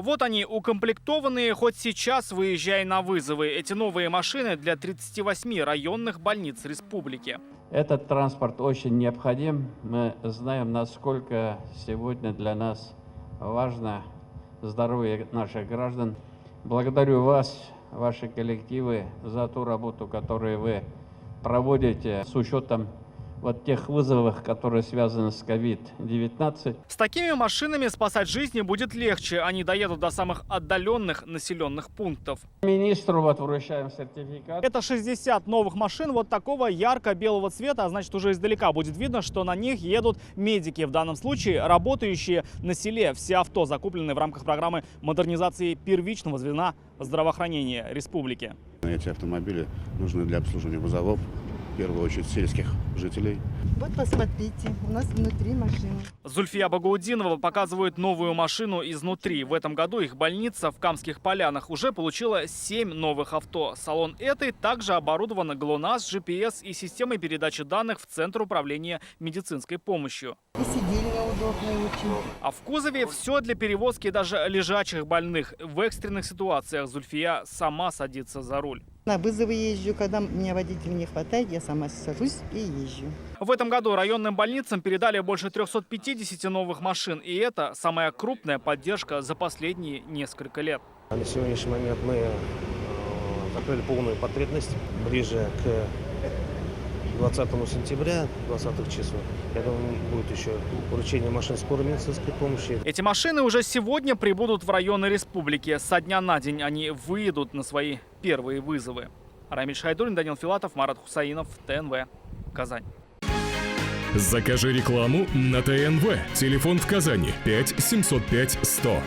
вот они, укомплектованные, хоть сейчас выезжай на вызовы. Эти новые машины для 38 районных больниц республики. Этот транспорт очень необходим. Мы знаем, насколько сегодня для нас важно здоровье наших граждан. Благодарю вас, ваши коллективы, за ту работу, которую вы проводите с учетом вот тех вызовов, которые связаны с COVID-19. С такими машинами спасать жизни будет легче. Они доедут до самых отдаленных населенных пунктов. Министру вот вручаем сертификат. Это 60 новых машин вот такого ярко-белого цвета, а значит, уже издалека будет видно, что на них едут медики. В данном случае работающие на селе. Все авто закуплены в рамках программы модернизации первичного звена здравоохранения республики. Эти автомобили нужны для обслуживания вызовов, в первую очередь сельских жителей. Вот посмотрите, у нас внутри машины. Зульфия Багаудинова показывает новую машину изнутри. В этом году их больница в Камских Полянах уже получила 7 новых авто. Салон этой также оборудован ГЛОНАСС, GPS и системой передачи данных в Центр управления медицинской помощью. И сиденья удобные очень. А в кузове все для перевозки даже лежачих больных. В экстренных ситуациях Зульфия сама садится за руль. На вызовы езжу, когда меня водителя не хватает, я сама сажусь и езжу. В этом году районным больницам передали больше 350 новых машин. И это самая крупная поддержка за последние несколько лет. На сегодняшний момент мы закрыли полную потребность ближе к 20 сентября, 20 числов. Я думаю, будет еще вручение машин скорой медицинской помощи. Эти машины уже сегодня прибудут в районы республики. Со дня на день они выйдут на свои первые вызовы. Рамиль Шайдуллин, Данил Филатов, Марат Хусаинов, ТНВ, Казань. Закажи рекламу на ТНВ. Телефон в Казани 5 705 100.